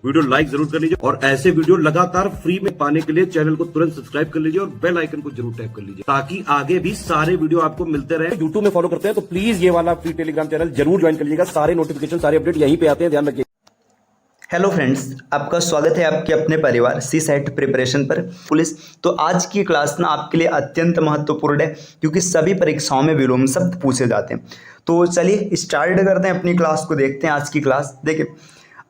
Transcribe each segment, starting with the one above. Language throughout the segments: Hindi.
वीडियो लाइक जरूर कर लीजिए और ऐसे वीडियो लगातार फ्री में पाने के लिए चैनल को तुरंत सब्सक्राइब कर लीजिए और बेल आइकन को जरूर टैप कर लीजिए ताकि आगे भी सारे वीडियो आपको मिलते रहे। यूट्यूब में फॉलो करते हैं तो प्लीज ये वाला फ्री टेलीग्राम चैनल जरूर ज्वाइन कर लीजिएगा। सारे नोटिफिकेशन सारे अपडेट यहीं पे आते हैं, ध्यान रखिए। हेलो फ्रेंड्स, आपका स्वागत है आपके अपने परिवार सी सेट प्रिपरेशन पर पुलिस। तो आज की क्लास ना आपके लिए अत्यंत महत्वपूर्ण है क्योंकि सभी परीक्षाओं में विलोम शब्द पूछे जाते हैं। तो चलिए स्टार्ट करते हैं अपनी क्लास को, देखते हैं आज की क्लास। देखिए,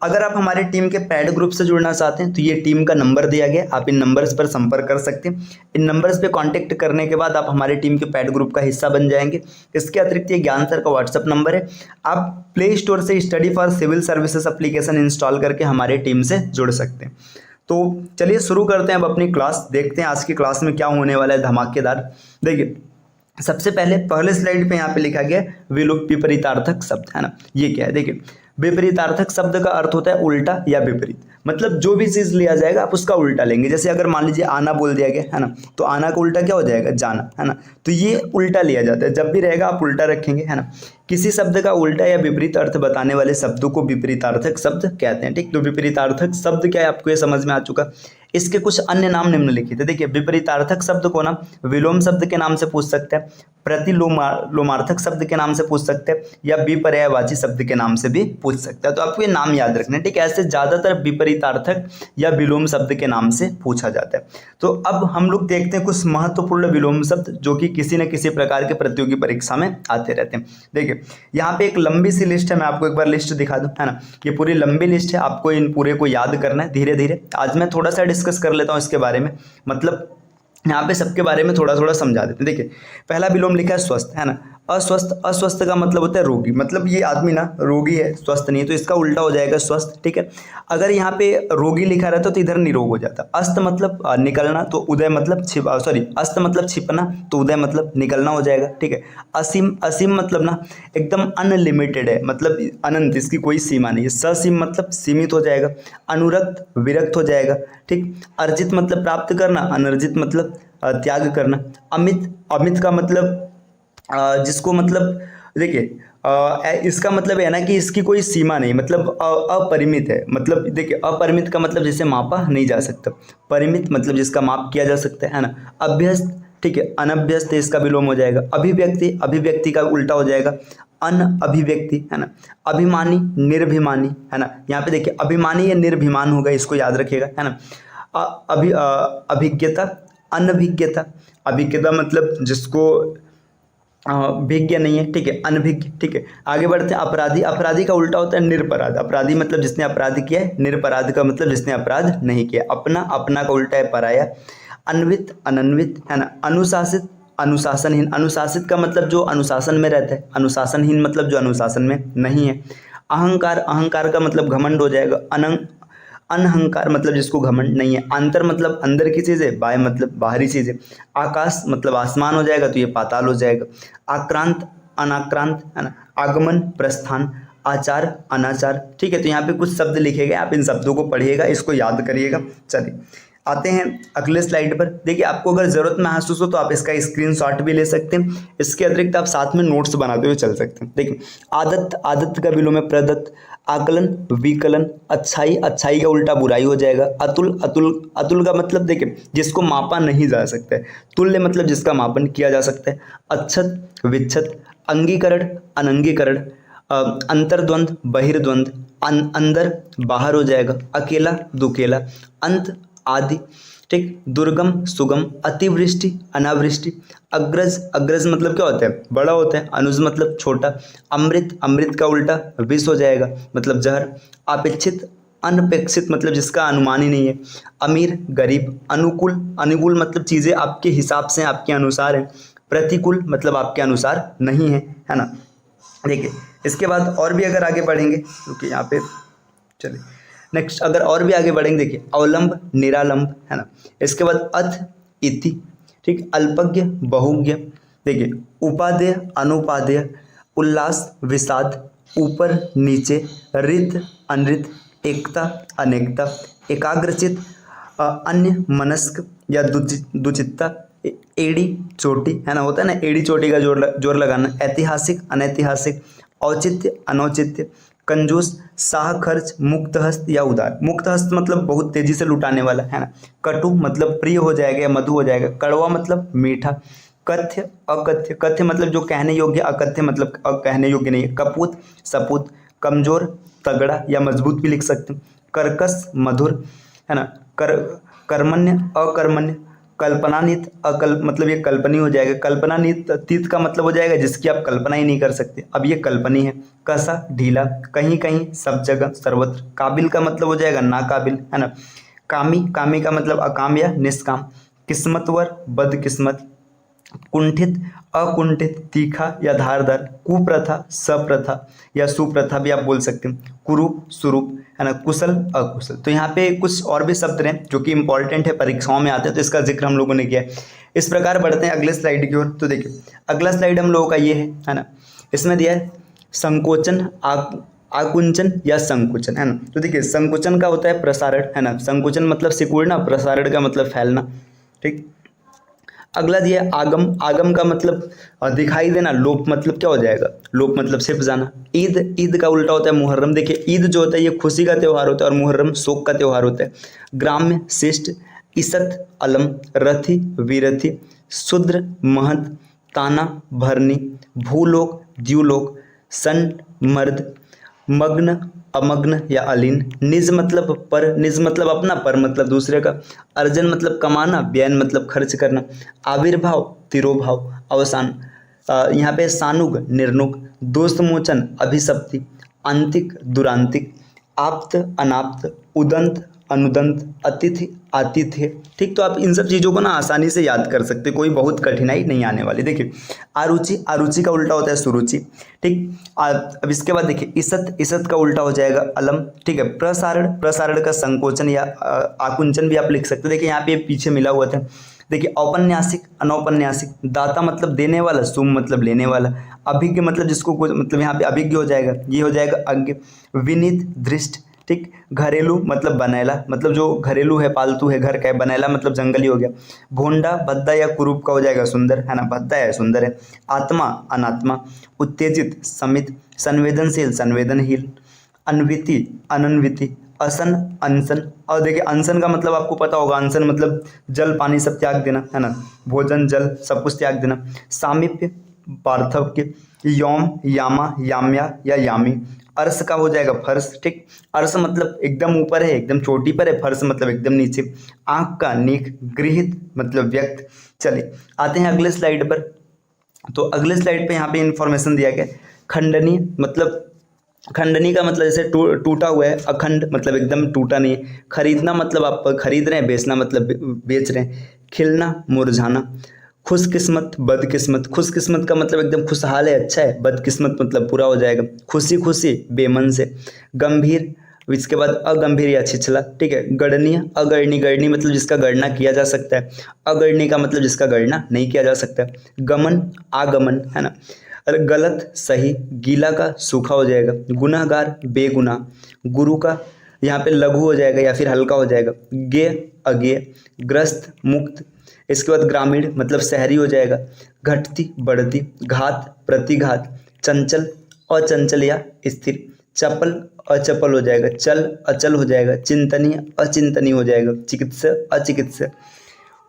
अगर आप हमारे टीम के पैड ग्रुप से जुड़ना चाहते हैं तो ये टीम का नंबर दिया गया है, आप इन नंबर्स पर संपर्क कर सकते हैं। इन नंबर्स पे कांटेक्ट करने के बाद आप हमारे टीम के पैड ग्रुप का हिस्सा बन जाएंगे। इसके अतिरिक्त ये ज्ञान सर का व्हाट्सअप नंबर है, आप प्ले स्टोर से Study for Civil Services application install करके हमारे टीम से जुड़ सकते हैं। तो चलिए शुरू करते हैं अब अपनी क्लास, देखते हैं आज की क्लास में क्या होने वाला है धमाकेदार। देखिए, सबसे पहले स्लाइड पे यहाँ पे लिखा गया विपरीतार्थक शब्द, है ना। ये क्या है? देखिए, विपरीतार्थक शब्द का अर्थ होता है उल्टा या विपरीत, मतलब जो भी चीज लिया जाएगा आप उसका उल्टा लेंगे। जैसे अगर मान लीजिए आना बोल दिया गया है ना, तो आना का उल्टा क्या हो जाएगा? जाना, है ना। तो ये उल्टा लिया जाता है, जब भी रहेगा आप उल्टा रखेंगे, है ना। किसी शब्द का उल्टा या विपरीत अर्थ बताने वाले शब्दों को विपरीतार्थक शब्द कहते हैं। ठीक, तो विपरीतार्थक शब्द क्या है आपको ये समझ में आ चुका। इसके कुछ अन्य नाम निम्नलिखित है। देखिए, विपरीतार्थक शब्द को ना विलोम शब्द के नाम से पूछ सकते हैं, प्रतिलोमार्थक शब्द के नाम से पूछ सकते हैं, या विपर्यायवाची शब्द के नाम से भी पूछ सकते हैं। तो आपको ये नाम याद रखना है। ठीक है, ऐसे ज्यादातर विपरीतार्थक या विलोम शब्द के नाम से पूछा जाता है। तो अब हम लोग देखते हैं कुछ महत्वपूर्ण विलोम शब्द जो कि किसी न किसी प्रकार के प्रतियोगी परीक्षा में आते रहते हैं। देखिए, यहाँ पे एक लंबी सी लिस्ट है, मैं आपको एक बार लिस्ट दिखा दूं, है ना। ये पूरी लंबी लिस्ट है, आपको इन पूरे को याद करना है धीरे धीरे। आज मैं थोड़ा सा डिस्कस कर लेता हूँ इसके बारे में, मतलब यहाँ पे सबके बारे में थोड़ा थोड़ा समझा देते हैं। देखिए, पहला विलोम लिखा है स्वस्थ, है ना। अस्वस्थ, अस्वस्थ का मतलब होता है रोगी, मतलब ये आदमी ना रोगी है, स्वस्थ नहीं है, तो इसका उल्टा हो जाएगा स्वस्थ। ठीक है, अगर यहाँ पे रोगी लिखा रहता तो इधर निरोग हो जाता। अस्त मतलब निकलना, तो उदय मतलब अस्त मतलब छिपना, तो उदय मतलब निकलना हो जाएगा। ठीक है, असीम, असीम मतलब ना एकदम अनलिमिटेड है, मतलब अनंत, इसकी कोई सीमा नहीं है। ससीम मतलब सीमित हो जाएगा। अनुरक्त विरक्त हो जाएगा। ठीक, अर्जित मतलब प्राप्त करना, अनर्जित मतलब त्याग करना। अमित, अमित का मतलब जिसको मतलब देखिए इसका मतलब है ना कि इसकी कोई सीमा नहीं, मतलब अपरिमित है। मतलब देखिए, अपरिमित का मतलब जिसे मापा नहीं जा सकता, परिमित मतलब जिसका माप किया जा सकता है ना। अभ्यस्त, ठीक है, अनभ्यस्त इसका विलोम हो जाएगा। अभिव्यक्ति, अभिव्यक्ति का उल्टा हो जाएगा अनअभिव्यक्ति, है ना। अभिमानी, निर्भिमानी, है ना। यहाँ पे देखिए अभिमानी या निर्भिमान होगा, इसको याद रखिएगा, है ना। अभिज्ञता, अनभिज्ञता, अभिज्ञता मतलब जिसको भिज्ञ नहीं है, ठीक है, अनभिज्ञ। ठीक है, आगे बढ़ते हैं। अपराधी, अपराधी का उल्टा होता है निरपराध। अपराधी मतलब जिसने अपराध किया है, निरपराध का मतलब जिसने अपराध नहीं किया। अपना, अपना का उल्टा है पराया। अन्वित, अनन्वित, है ना। अनुशासित, अनुशासनहीन, अनुशासित का मतलब जो अनुशासन में रहता है, अनुशासनहीन मतलब जो अनुशासन में नहीं है। अहंकार, अहंकार का मतलब घमंड हो जाएगा। अनहंकार मतलब जिसको घमंड नहीं है। अंतर मतलब अंदर की चीज़ है, बाय मतलब बाहरी चीज़ है। आकाश मतलब आसमान हो जाएगा, तो ये पाताल हो जाएगा। आक्रांत, अनाक्रांत, है ना। आगमन, प्रस्थान। आचार, अनाचार। ठीक है, तो यहाँ पे कुछ शब्द लिखे गए, आप इन शब्दों को पढ़िएगा, इसको याद करिएगा। चलिए आते हैं अगले स्लाइड पर। देखिए, आपको अगर ज़रूरत महसूस हो तो आप इसका स्क्रीनशॉट भी ले सकते हैं। इसके अतिरिक्त आप साथ में नोट्स बनाते हुए चल सकते हैं। देखिए, आदत, आदत का विलोम है प्रदत्त। आकलन, विकलन। अच्छाई, अच्छाई का उल्टा बुराई हो जाएगा। अतुल, अतुल, अतुल का मतलब देखिए जिसको मापा नहीं जा सकता है। तुल्य मतलब जिसका मापन किया जा सकता है। अच्छत, विच्छत। अंगीकरण, अनंगीकरण। अंतर्द्वंद, बहिर्द्वंद। अंदर, बाहर हो जाएगा। अकेला, दुकेला। अंत, आदि। ठीक, दुर्गम, सुगम। अतिवृष्टि, अनावृष्टि। अग्रज, अग्रज मतलब क्या होता है? बड़ा होता है। अनुज मतलब छोटा। अमृत, अमृत का उल्टा विष हो जाएगा, मतलब जहर। अपेक्षित, अनपेक्षित मतलब जिसका अनुमान ही नहीं है। अमीर, गरीब। अनुकूल, अनुकूल मतलब चीज़ें आपके हिसाब से, आपके अनुसार है। प्रतिकूल मतलब आपके अनुसार नहीं है ना। देखिए, इसके बाद और भी अगर आगे बढ़ेंगे, क्योंकि यहाँ पे चलिए नेक्स्ट अगर और भी आगे बढ़ेंगे, देखिए अवलंब, निरालंब, है ना। इसके बाद अथ, इति। ठीक, अल्पज्ञ, बहुज्ञ। देखिए, उपादेय, अनुपादेय। उल्लास, विषाद। ऊपर, नीचे। रित, अनृत। एकता, अनेकता। एकाग्रचित, अन्य मनस्क या दुचित्ता। एड़ी, चोटी, है ना, होता है ना एड़ी चोटी का जोर लगाना। ऐतिहासिक, अनैतिहासिक। औचित्य, अनौचित्य। कंजूस, शाह खर्च, मुक्त हस्त या उदार। मुक्त हस्त मतलब बहुत तेजी से लुटाने वाला, है ना। कटु मतलब प्रिय हो जाएगा या मधु हो जाएगा। कड़वा मतलब मीठा। कथ्य, अकथ्य, कथ्य मतलब जो कहने योग्य, अकथ्य मतलब कहने योग्य नहीं है। कपूत, सपूत, कमजोर, तगड़ा या मजबूत भी लिख सकते हैं। कर्कश, मधुर, है ना। कर्मण्य, अकर्मण्य, कल्पनानीत, मतलब ये कल्पनीय हो जाएगा। कल्पनानीत तीत का मतलब हो जाएगा जिसकी आप कल्पना ही नहीं कर सकते, अब ये कल्पनीय है। कसा, ढीला, कहीं कहीं, सब जगह, सर्वत्र। काबिल का मतलब हो जाएगा नाकाबिल, है ना। कामी, कामी का मतलब अकाम या निष्काम। किस्मतवर, बदकिस्मत। कुंठित, अकुंठित, तीखा या धारदार। कुप्रथा, सप्रथा या सुप्रथा भी आप बोल सकते हैं। कुरूप, सुरूप, है ना। कुशल, अकुशल। तो यहाँ पे कुछ और भी शब्द हैं जो कि इंपॉर्टेंट है, परीक्षाओं में आते हैं, तो इसका जिक्र हम लोगों ने किया है। इस प्रकार बढ़ते हैं अगले स्लाइड की ओर। तो देखिए अगला स्लाइड हम लोगों का ये है ना। इसमें दिया है संकोचन, आकुंचन या संकुचन, है ना। तो देखिए संकुचन का होता है प्रसारण, है ना। संकुचन मतलब सिकुड़ना, प्रसारण का मतलब फैलना, ठीक। अगला दिया है आगम। आगम का मतलब दिखाई देना। लोप मतलब क्या हो जाएगा, लोप मतलब छिप जाना। ईद, ईद का उल्टा होता है मुहर्रम। देखिए ईद जो होता है ये खुशी का त्यौहार होता है और मुहर्रम शोक का त्यौहार होता है। ग्राम्य, शिष्ट, ईसत, अलम, रथी, विरथी, शूद्र, महंत, ताना, भरनी, भूलोक, द्यूलोक, सन, मर्द, मग्न, अमग्न या अलीन। निज मतलब पर, निज मतलब अपना, पर मतलब दूसरे का। अर्जन मतलब कमाना, व्ययन मतलब खर्च करना। आविर्भाव, तिरोभाव, अवसान। यहाँ पे सानुग, निर्नुग, दोषमोचन, अभिशप्ति, अंतिक, दुरांतिक, आप्त, अनाप्त, उदंत, अनुदंत, अतिथि, आतिथ्य, ठीक। तो आप इन सब चीज़ों को ना आसानी से याद कर सकते, कोई बहुत कठिनाई नहीं आने वाली। देखिए आरुचि, आरुचि का उल्टा होता है सुरुचि, ठीक। अब इसके बाद देखिए ईसत, ईसत का उल्टा हो जाएगा अलम, ठीक है। प्रसारण, प्रसारण का संकोचन या आकुंचन भी आप लिख सकते हैं। देखिए यहाँ पे पीछे मिला हुआ था। देखिए औपन्यासिक, अनौपन्यासिक, दाता मतलब देने वाला, सुम मतलब लेने वाला। अभिज्ञ मतलब जिसको मतलब यहाँ पे अभिज्ञ हो जाएगा, ये हो जाएगा अज्ञ। विनीत, धृष्ट, ठीक। घरेलू मतलब बनैला, मतलब जो घरेलू है, पालतू है, घर का है। बनैला मतलब जंगली हो गया। भोंडा, भद्दा या कुरूप का हो जाएगा सुंदर, है ना। भद्दा है, सुंदर है। आत्मा, अनात्मा। उत्तेजित, समित, संवेदनशील, संवेदनहीन। अन्विति, अनन्विति, असन, अनसन। और देखिए अनशन का मतलब आपको पता होगा, अनशन मतलब जल पानी सब त्याग देना, है ना। भोजन, जल सब कुछ त्याग देना। सामीप्य, पार्थक्य। यौम, यामा, याम्या या यामी। अर्श का हो जाएगा फर्श, ठीक। अर्श मतलब एकदम ऊपर है, एकदम चोटी पर है। फर्श मतलब एकदम नीचे। आंख का नीक। गृहित मतलब व्यक्त। चलिए आते हैं अगले स्लाइड पर। तो अगले स्लाइड पे यहाँ पे इंफॉर्मेशन दिया गया। खंडनीय मतलब, खंडनी का मतलब जैसे टूटा हुआ है। अखंड मतलब एकदम टूटा नहीं है। खरीदना मतलब आप खरीद रहे हैं। बेचना मतलब बेच रहे हैं। खिलना, मुरझाना। खुशकिस्मत, बदकिस्मत। खुशकिस्मत का मतलब एकदम खुशहाल है, अच्छा है। बदकिस्मत मतलब पूरा हो जाएगा। खुशी खुशी, बेमन से। गंभीर, इसके बाद अगंभीर या छिछला, ठीक है। गणनीय, अगणनी, गणनी मतलब जिसका गणना किया जा सकता है। अगणनी का मतलब जिसका गणना नहीं किया जा सकता। गमन, आगमन, है ना। अरे गलत, सही। गीला का सूखा हो जाएगा। गुनहगार, बेगुनाह। गुरु का यहाँ पे लघु हो जाएगा या फिर हल्का हो जाएगा। गे, अज्ञेय। ग्रस्त, मुक्त। इसके बाद ग्रामीण मतलब शहरी हो जाएगा। घटती, बढ़ती। घात, प्रतिघात। चंचल, अचंचल या स्थिर। चपल, अचपल हो जाएगा। चल, अचल हो जाएगा। चिंतनीय, अचिंतनीय हो जाएगा। चिकित्सा, अचिकित्सा।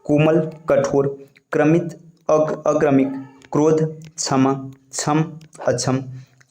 कोमल, कठोर। क्रमित, अक्रमिक। क्रोध, क्षमा, क्षम, अक्षम।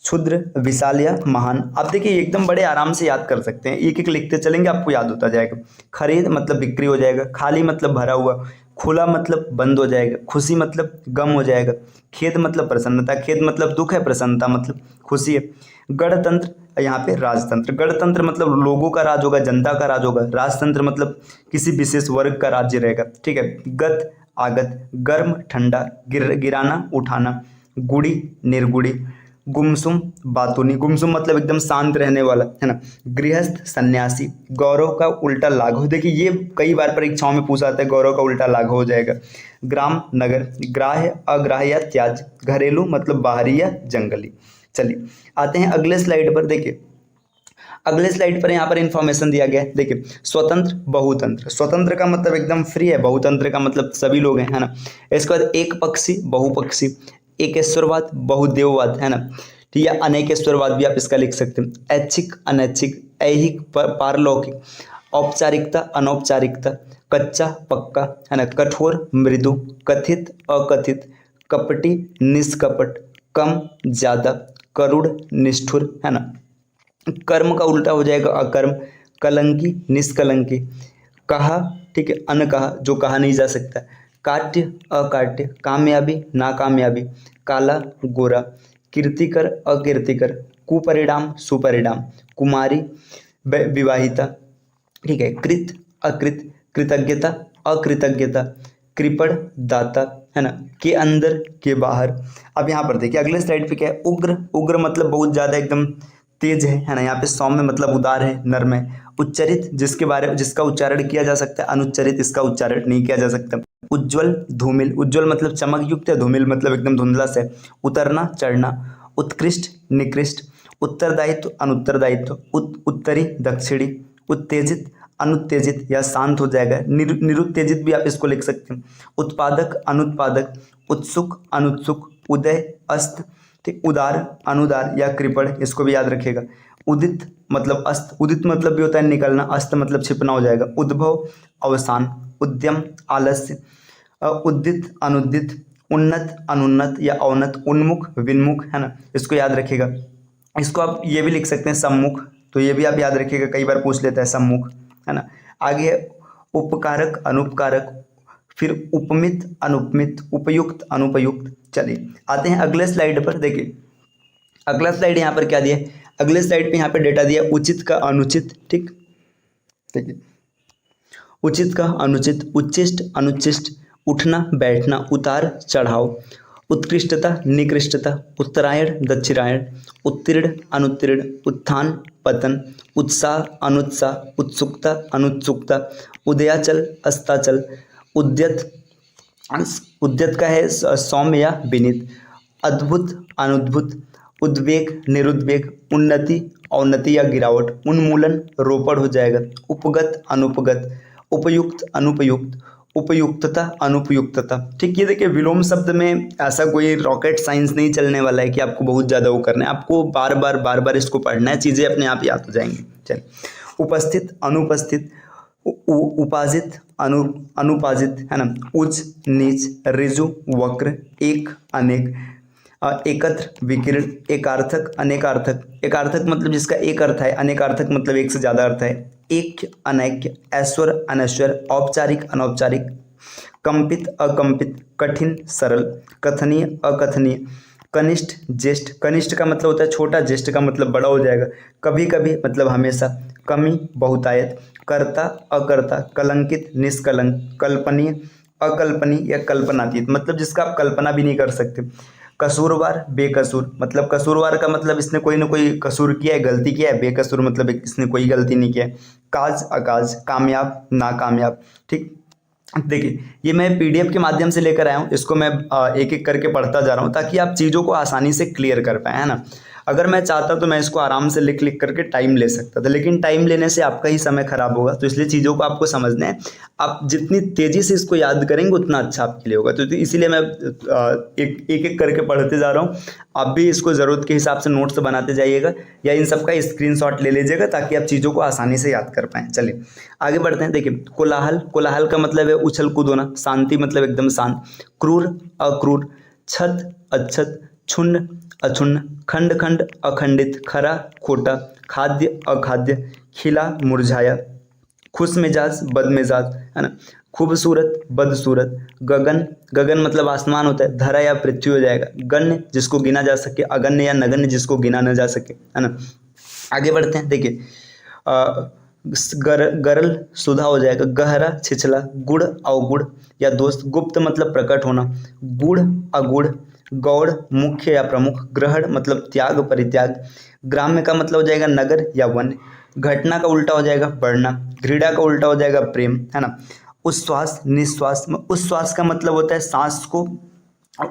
क्षुद्र, विशाल या महान। आप देखिए एकदम बड़े आराम से याद कर सकते हैं, एक एक लिखते चलेंगे आपको याद होता जाएगा। खरीद मतलब बिक्री हो जाएगा। खाली मतलब भरा हुआ। खुला मतलब बंद हो जाएगा। खुशी मतलब गम हो जाएगा। खेद मतलब प्रसन्नता। खेद मतलब दुख है। प्रसन्नता मतलब खुशी है। गणतंत्र, यहाँ पे राजतंत्र। गणतंत्र मतलब लोगों का राज होगा, जनता का राज होगा। राजतंत्र मतलब किसी विशेष वर्ग का राज्य रहेगा, ठीक है। गत, आगत। गर्म, ठंडा। गिराना, उठाना। गुड़ी, निर्गुड़ी। गुमसुम, बातूनी। गुमसुम मतलब एकदम शांत रहने वाला, है ना। गृहस्थ, सन्यासी। गौरव का उल्टा लाघव। देखिए ये कई बार परीक्षाओं में पूछा जाता है, गौरव का उल्टा लाघव हो जाएगा। ग्राम, नगर। ग्राह्य, अग्राह्य या त्याज। घरेलू मतलब बाहरी या जंगली। चलिए आते हैं अगले स्लाइड पर। देखिए अगले स्लाइड पर यहाँ पर इंफॉर्मेशन दिया गया है। देखिए स्वतंत्र, बहुतंत्र। स्वतंत्र का मतलब एकदम फ्री है। बहुतंत्र का मतलब सभी लोग हैं, है ना। इसके बाद एक पक्षी, बहुपक्षी। एकेश्वरवाद, बहुदेववाद, है ना। ठीक है। अनेकेश्वरवाद भी आप इसका लिख सकते हैं। ऐच्छिक, अनैच्छिक, ऐहिक, पारलौकिक, औपचारिकता, अनौपचारिकता, कच्चा, पक्का, है ना, कठोर, मृदु, कथित, अकथित, कपटी, निष्कपट, कम, ज्यादा, करुण, निष्ठुर, है ना। कर्म का उल्टा हो जाएगा अकर्म, कलंकी, निष्कलंकी, कहा, ठीक है, अनकहा जो कहा नहीं जा सकता, काट्य, अकाट्य, कामयाबी, नाकामयाबी, काला, गोरा, कीर्तिकर, अकीर्तिकर, कुपरिणाम, सुपरिणाम, कुमारी, विवाहिता, ठीक है, कृत, अकृत, कृतज्ञता, अकृतज्ञता, कृपण, दाता, है ना, के अंदर, के बाहर। अब यहाँ पर देखिए अगले स्लाइड पे क्या है, उग्र। उग्र मतलब बहुत ज्यादा एकदम तेज है ना। यहाँ पे सौम्य मतलब उदार है, नर्म है। उच्चरित जिसका उच्चारण किया जा सकता है, अनुच्चरित इसका उच्चारण नहीं किया जा सकता। उज्ज्वल, धूमिल, उज्ज्वल मतलब चमक युक्त है, धूमिल मतलब एकदम धुंधला से। उतरना, चढ़ना। उत्कृष्ट, निकृष्ट। उत्तरदायित्व, अनुत्तरदायित्व, उत्तरी, दक्षिणी। उत्तेजित, अनुत्तेजित या शांत हो जाएगा। निरुत्तेजित भी आप इसको लिख सकते हैं। उत्पादक, अनुत्पादक, उत्सुक, अनुत्सुक, उदय, अस्त, ठीक, उदार, अनुदार या कृपण, इसको भी याद रखिएगा। उदित मतलब अस्त, उदित मतलब भी होता है निकलना, अस्त मतलब छिपना हो जाएगा। उद्भव, अवसान। उद्यम, आलस्य। उद्दित, अनुद्दित, उन्नत, अनुन्नत या अवनत, उन्मुख, विन्मुख, है ना, इसको याद रखिएगा। इसको आप ये भी लिख सकते हैं सम्मुख, तो ये भी आप याद रखिएगा, कई बार पूछ लेता है सम्मुख, है ना। आगे है उपकारक, अनुपकारक, फिर उपमित, अनुपमित, उपयुक्त, अनुपयुक्त। चलिए आते हैं अगले स्लाइड पर। देखिए अगला स्लाइड यहाँ पर क्या दिया है, अगले स्लाइड पे यहाँ पे डेटा दिया उचित का अनुचित, ठीक, देखिए उचित का अनुचित, उच्चिष्ट, अनुचिष्ट, उठना, बैठना, उतार, चढ़ाव, उत्कृष्टता, निकृष्टता, उत्तरायण, दक्षिणायण, उत्तीर्ण, अनुत्तीर्ण, उत्थान, पतन, उत्साह, अनुत्साह, उत्सुकता, अनुत्सुकता, उदयाचल, अस्ताचल, उद्यत, उद्यत का है सौम्य या विनीत, अद्भुत, अनुद्भुत, उद्वेग, निरुद्वेग, उन्नति, अवनति या गिरावट, उन्मूलन, रोपड़ हो जाएगा, उपगत, अनुपगत, उपयुक्त, अनुपयुक्त, उपयुक्तता, अनुपयुक्तता। ठीक, ये देखिए विलोम शब्द में ऐसा कोई रॉकेट साइंस नहीं चलने वाला है कि आपको बहुत ज़्यादा वो करना है, आपको बार बार इसको पढ़ना है, चीज़ें अपने आप याद हो जाएंगी। चलिए, उपस्थित, अनुपस्थित, उपाजित, अनुपाजित, है ना, उच्च, नीच, ऋजु, वक्र, एक, अनेक, एकत्र, विकीर्ण, एकार्थक, अनेकार्थक, एकार्थक मतलब जिसका एक अर्थ है, अनेकार्थक मतलब एक से ज्यादा अर्थ है, ऐक्य, अनैक्य, ऐश्वर, अनैश्वर, औपचारिक, अनौपचारिक, कंपित, अकंपित, कठिन, सरल, कथनीय, अकथनीय, कनिष्ठ, ज्येष्ठ, कनिष्ठ का मतलब होता है छोटा, ज्येष्ठ का मतलब बड़ा हो जाएगा, कभी कभी मतलब हमेशा, कमी, बहुतायत, कर्ता, अकर्ता, कलंकित, निष्कलंक, कल्पनीय, अकल्पनीय या कल्पनातीत मतलब जिसका आप कल्पना भी नहीं कर सकते, कसूरवार, बेकसूर मतलब कसूरवार का मतलब इसने कोई ना कोई कसूर किया है, गलती किया है, बेकसूर मतलब इसने कोई गलती नहीं किया है, काज, अकाज, कामयाब, नाकामयाब। ठीक, देखिए ये मैं पीडीएफ के माध्यम से लेकर आया हूँ, इसको मैं एक एक करके पढ़ता जा रहा हूँ ताकि आप चीज़ों को आसानी से क्लियर कर पाए, है ना। अगर मैं चाहता तो मैं इसको आराम से लिख लिख करके टाइम ले सकता था, लेकिन टाइम लेने से आपका ही समय खराब होगा, तो इसलिए चीज़ों को आपको समझना है। आप जितनी तेज़ी से इसको याद करेंगे उतना अच्छा आपके लिए होगा, तो इसीलिए मैं एक एक करके पढ़ते जा रहा हूँ। आप भी इसको ज़रूरत के हिसाब से नोट्स बनाते जाइएगा या इन सब का स्क्रीनशॉट ले लीजिएगा ताकि आप चीज़ों को आसानी से याद कर पाएँ। चलिए आगे बढ़ते हैं। देखिए कोलाहल, कोलाहल का मतलब है उछल कूद होना, शांति मतलब एकदम शांत, क्रूर, अक्रूर, छत, अच्छत, क्षुण्ण, अक्षुण्ण, खंड खंड, अखंडित, खरा, खोटा, खाद्य, अखाद्य, खिला, मुरझाया, खुश मिजाज, बदमिजाज, है ना, खूबसूरत, बदसूरत, गगन, गगन मतलब आसमान होता है, धरा या पृथ्वी हो जाएगा, गण्य जिसको गिना जा सके, अगण्य या नगण्य जिसको गिना न जा सके, है ना। आगे बढ़ते हैं। देखिए गरल सुधा हो जाएगा, गहरा, छिछला, गुड़, अवगुड़ या दोस्त, गुप्त मतलब प्रकट होना, गुड़, अगुड़, गौड़ मुख्य या प्रमुख, ग्रहण मतलब त्याग, परित्याग, ग्राम्य का मतलब हो जाएगा नगर या वन, घटना का उल्टा हो जाएगा बढ़ना, घृणा का उल्टा हो जाएगा प्रेम, है ना। उच्छ्वास, निश्वास, उच्छ्वास का मतलब होता है सांस को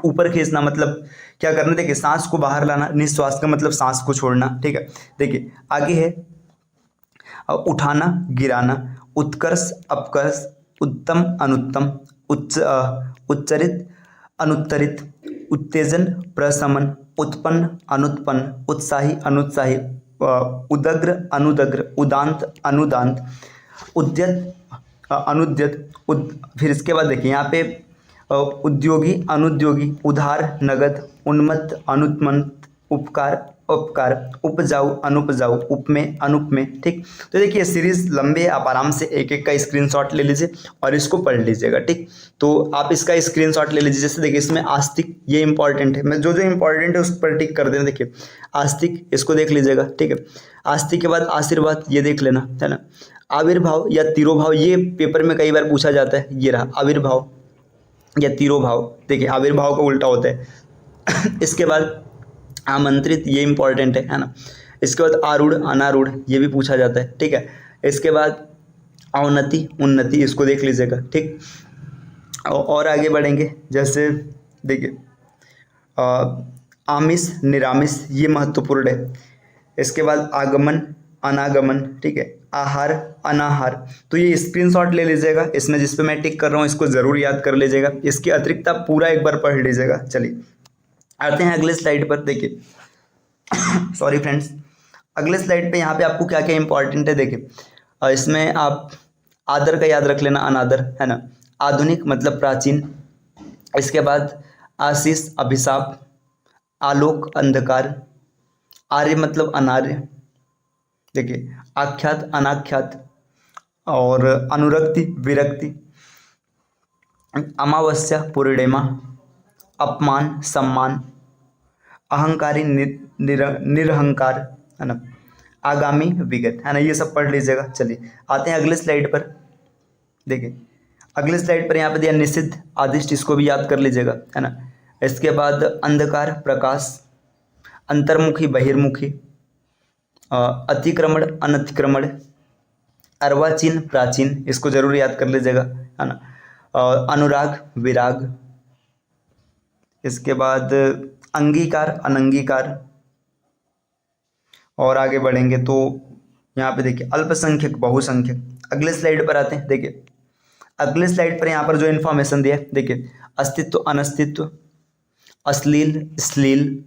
ऊपर खींचना, मतलब क्या करना, देखिए सांस को बाहर लाना, निश्वास का मतलब सांस को छोड़ना, ठीक है। देखिए आगे है उठाना, गिराना, उत्कर्ष, अपकर्ष, उत्तम, अनुत्तम, उच्चरित, अनुत्तरित, उत्तेजन, प्रशमन, उत्पन्न, अनुत्पन्न, उत्साही, अनुत्साही, उदग्र, अनुदग्र, उदांत, अनुदांत, उद्यत, अनुद्यत, फिर इसके बाद देखिए यहाँ पे उद्योगी, अनुद्योगी, उधार, नगद, उन्मत्त, अनुत्मत्त, उपकार, उपकार, उपजाऊ, अनुपजाऊ, उपमेय, अनुपमेय। ठीक, तो देखिए सीरीज लंबे है, आप आराम से एक एक का स्क्रीनशॉट ले लीजिए और इसको पढ़ लीजिएगा। ठीक, तो आप इसका स्क्रीनशॉट ले लीजिए। जैसे देखिए इसमें आस्तिक, ये इंपॉर्टेंट है, मैं जो जो इंपॉर्टेंट है उस पर टिक कर देना। देखिए आस्तिक, इसको देख लीजिएगा। ठीक है, आस्तिक के बाद आशीर्वाद, ये देख लेना, है ना। आविर्भाव या तिरोभाव, ये पेपर में कई बार पूछा जाता है, ये रहा आविर्भाव या तिरोभाव। देखिए आविर्भाव का उल्टा होता है। इसके बाद आमंत्रित, ये इंपॉर्टेंट है ना। इसके बाद आरूढ़, अनारूढ़, ये भी पूछा जाता है। ठीक है, इसके बाद अवनति, उन्नति, इसको देख लीजिएगा। ठीक, और आगे बढ़ेंगे। जैसे देखिए आमिष, निरामिष, ये महत्वपूर्ण है। इसके बाद आगमन, अनागमन, ठीक है, आहार, अनाहार, तो ये स्क्रीनशॉट ले लीजिएगा। इसमें जिस पे मैं टिक कर रहा हूँ इसको ज़रूर याद कर लीजिएगा। इसके अतिरिक्त आप पूरा एक बार पढ़ लीजिएगा। चलिए आते हैं अगले स्लाइड पर। देखिए सॉरी फ्रेंड्स, अगले स्लाइड पे यहाँ पे आपको क्या क्या इंपॉर्टेंट है। देखिए इसमें आप आदर का याद रख लेना, अनादर, है ना। आधुनिक मतलब प्राचीन। इसके बाद आशीष, अभिशाप, आलोक, अंधकार, आर्य मतलब अनार्य। देखिए आख्यात, अनाख्यात, और अनुरक्ति, विरक्ति, अमावस्या, पूर्णिमा, अपमान, सम्मान, अहंकारी, निरहंकार, है ना, आगामी, विगत, है ना। ये सब पढ़ लीजिएगा। चलिए आते हैं अगले स्लाइड पर। देखिए अगले स्लाइड पर यहाँ पे दिया निषिद्ध, आदिष्ट, इसको भी याद कर लीजिएगा, है ना। इसके बाद अंधकार, प्रकाश, अंतर्मुखी, बहिर्मुखी, अतिक्रमण, अनतिक्रमण, अर्वाचीन, प्राचीन, इसको जरूर याद कर लीजिएगा, है ना। अनुराग, विराग, इसके बाद अंगीकार, अनंगीकार, और आगे बढ़ेंगे तो यहाँ पे देखिए अल्पसंख्यक, बहुसंख्यक। अगले स्लाइड पर आते हैं। देखिए अगले स्लाइड पर यहाँ पर जो इन्फॉर्मेशन दिया है, देखिए अस्तित्व, अनस्तित्व, अश्लील, श्लील,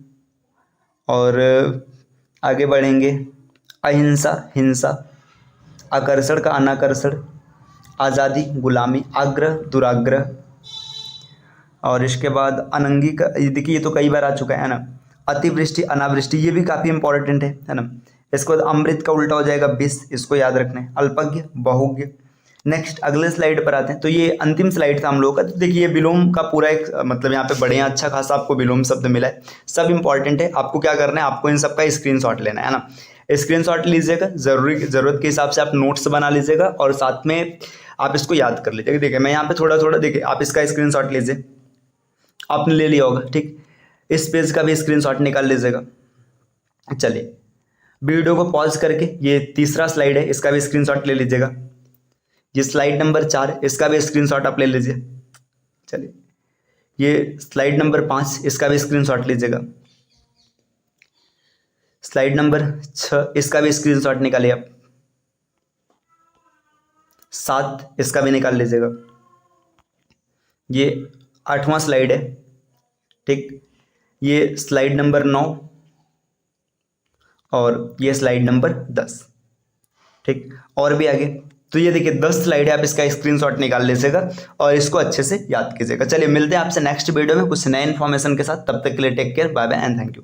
और आगे बढ़ेंगे अहिंसा, हिंसा, आकर्षण का अनाकर्षण, आज़ादी, गुलामी, आग्रह, दुराग्रह, और इसके बाद अनंगी का, देखिए ये तो कई बार आ चुका है ना। अतिवृष्टि, अनावृष्टि, ये भी काफ़ी इंपॉर्टेंट है ना। इसके बाद अमृत का उल्टा हो जाएगा विष, इसको याद रखना है। अल्पज्ञ, बहुज्ञ। नेक्स्ट अगले स्लाइड पर आते हैं। तो ये अंतिम स्लाइड था हम लोग का। तो देखिए विलोम का पूरा एक मतलब यहाँ पे बढ़िया अच्छा खासा आपको विलोम शब्द मिला है, सब इंपॉर्टेंट है। आपको क्या करना है, आपको इन सब का स्क्रीनशॉट लेना है ना। स्क्रीनशॉट लीजिएगा, ज़रूरत के हिसाब से आप नोट्स बना लीजिएगा और साथ में आप इसको याद कर लीजिएगा। देखिए मैं यहाँ पे थोड़ा थोड़ा, देखिए आप इसका स्क्रीनशॉट लीजिए, आपने ले लिया होगा। ठीक, इस पेज का भी स्क्रीनशॉट निकाल लीजिएगा। चलिए वीडियो को पॉज करके, ये तीसरा स्लाइड है, इसका भी स्क्रीनशॉट ले लीजिएगा। ये स्लाइड नंबर 4, इसका भी स्क्रीनशॉट आप ले लीजिए। चलिए ये स्लाइड नंबर 5, इसका भी स्क्रीनशॉट लीजिएगा। स्लाइड नंबर 6, इसका भी स्क्रीनशॉट निकालिए आप। 7, इसका भी निकाल लीजिएगा। ये 8वां स्लाइड है। ठीक, ये स्लाइड नंबर 9 और ये स्लाइड नंबर 10। ठीक, और भी आगे। तो ये देखिए 10 स्लाइड है, आप इसका स्क्रीनशॉट निकाल लीजिएगा और इसको अच्छे से याद कीजिएगा। चलिए मिलते हैं आपसे नेक्स्ट वीडियो में कुछ नए इन्फॉर्मेशन के साथ। तब तक के लिए take care, bye bye and thank you.